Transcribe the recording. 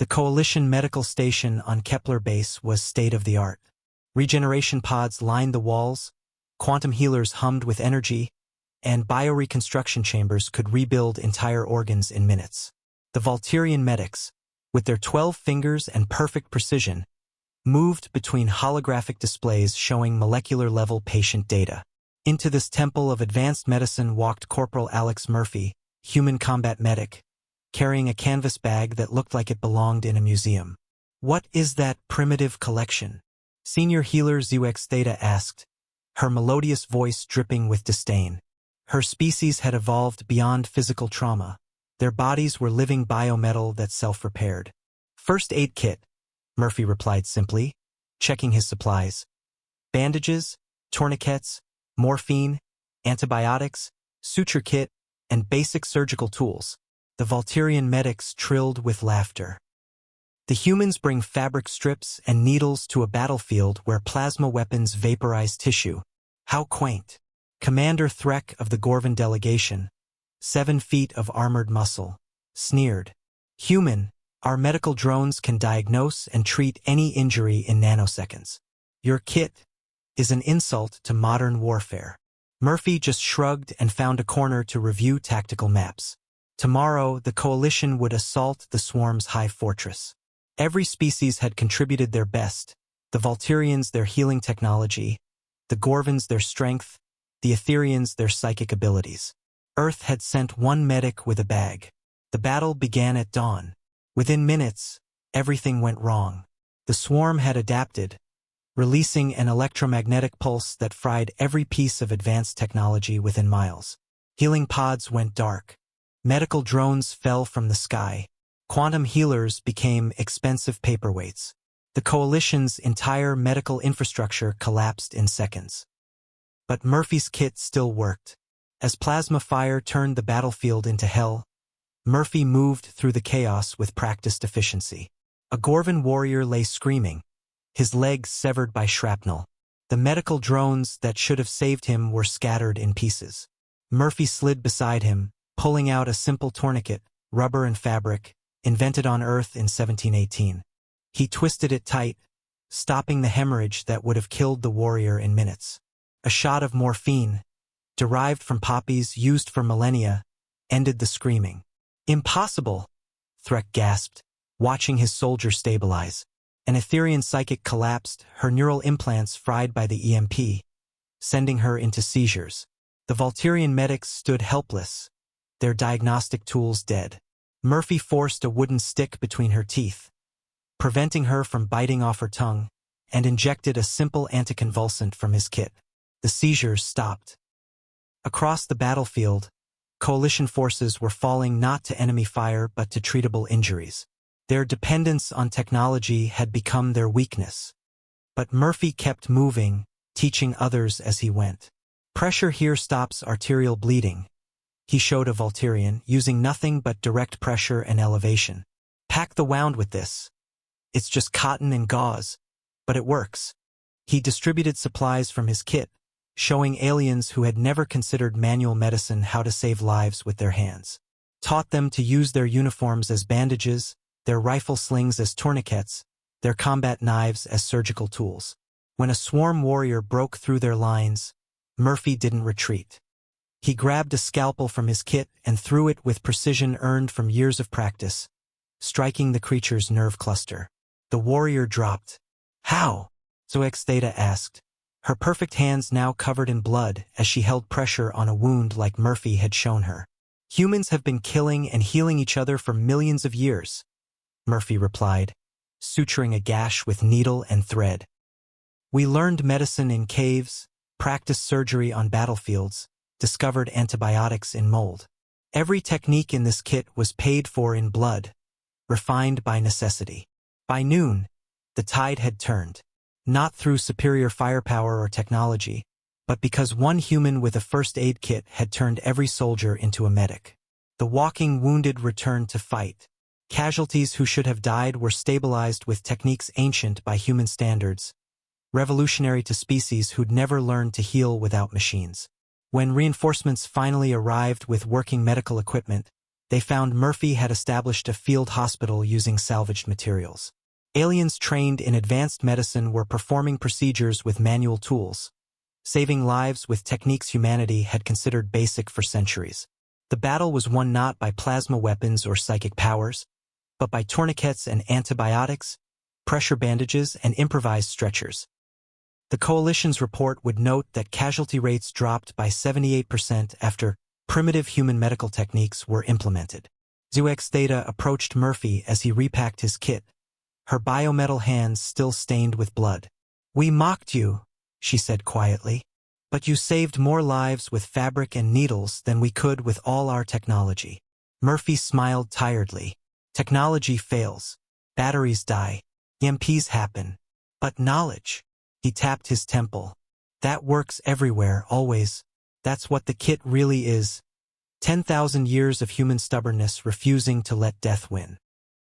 The Coalition Medical Station on Kepler Base was state-of-the-art. Regeneration pods lined the walls, quantum healers hummed with energy, and bioreconstruction chambers could rebuild entire organs in minutes. The Volturian medics, with their 12 fingers and perfect precision, moved between holographic displays showing molecular-level patient data. Into this temple of advanced medicine walked Corporal Alex Murphy, human combat medic, carrying a canvas bag that looked like it belonged in a museum. "What is that primitive collection?" Senior healer Zux Theta asked, her melodious voice dripping with disdain. Her species had evolved beyond physical trauma. Their bodies were living biometal that self-repaired. "First aid kit," Murphy replied simply, checking his supplies. "Bandages, tourniquets, morphine, antibiotics, suture kit, and basic surgical tools." The Volturian medics trilled with laughter. The humans bring fabric strips and needles to a battlefield where plasma weapons vaporize tissue. How quaint. Commander Threk of the Gorvan delegation, 7 feet of armored muscle, sneered. "Human, our medical drones can diagnose and treat any injury in nanoseconds. Your kit is an insult to modern warfare." Murphy just shrugged and found a corner to review tactical maps. Tomorrow, the Coalition would assault the Swarm's high fortress. Every species had contributed their best, the Volturians their healing technology, the Gorvans their strength, the Etherians their psychic abilities. Earth had sent one medic with a bag. The battle began at dawn. Within minutes, everything went wrong. The Swarm had adapted, releasing an electromagnetic pulse that fried every piece of advanced technology within miles. Healing pods went dark. Medical drones fell from the sky. Quantum healers became expensive paperweights. The Coalition's entire medical infrastructure collapsed in seconds. But Murphy's kit still worked. As plasma fire turned the battlefield into hell, Murphy moved through the chaos with practiced efficiency. A Gorvan warrior lay screaming, his legs severed by shrapnel. The medical drones that should have saved him were scattered in pieces. Murphy slid beside him, pulling out a simple tourniquet, rubber and fabric, invented on Earth in 1718. He twisted it tight, stopping the hemorrhage that would have killed the warrior in minutes. A shot of morphine, derived from poppies used for millennia, ended the screaming. "Impossible!" Threk gasped, watching his soldier stabilize. An Etherian psychic collapsed, her neural implants fried by the EMP, sending her into seizures. The Volturian medics stood helpless, their diagnostic tools dead. Murphy forced a wooden stick between her teeth, preventing her from biting off her tongue, and injected a simple anticonvulsant from his kit. The seizures stopped. Across the battlefield, Coalition forces were falling not to enemy fire but to treatable injuries. Their dependence on technology had become their weakness. But Murphy kept moving, teaching others as he went. "Pressure here stops arterial bleeding," he showed a Volturian, using nothing but direct pressure and elevation. "Pack the wound with this. It's just cotton and gauze, but it works." He distributed supplies from his kit, showing aliens who had never considered manual medicine how to save lives with their hands. Taught them to use their uniforms as bandages, their rifle slings as tourniquets, their combat knives as surgical tools. When a swarm warrior broke through their lines, Murphy didn't retreat. He grabbed a scalpel from his kit and threw it with precision earned from years of practice, striking the creature's nerve cluster. The warrior dropped. "How?" Zoex Theta asked, her perfect hands now covered in blood as she held pressure on a wound like Murphy had shown her. "Humans have been killing and healing each other for millions of years," Murphy replied, suturing a gash with needle and thread. "We learned medicine in caves, practiced surgery on battlefields, discovered antibiotics in mold. Every technique in this kit was paid for in blood, refined by necessity." By noon, the tide had turned. Not through superior firepower or technology, but because one human with a first aid kit had turned every soldier into a medic. The walking wounded returned to fight. Casualties who should have died were stabilized with techniques ancient by human standards, revolutionary to species who'd never learned to heal without machines. When reinforcements finally arrived with working medical equipment, They found Murphy had established a field hospital using salvaged materials. Aliens trained in advanced medicine were performing procedures with manual tools, saving lives with techniques humanity had considered basic for centuries. The battle was won not by plasma weapons or psychic powers, but by tourniquets and antibiotics, pressure bandages, and improvised stretchers. The coalition's report would note that casualty rates dropped by 78% after primitive human medical techniques were implemented. Zuex Theta approached Murphy as he repacked his kit, her biometal hands still stained with blood. "We mocked you," she said quietly, "but you saved more lives with fabric and needles than we could with all our technology." Murphy smiled tiredly. Technology fails. Batteries die. EMPs happen. But knowledge. He tapped his temple. That works everywhere, always. That's what the kit really is. 10,000 years of human stubbornness refusing to let death win.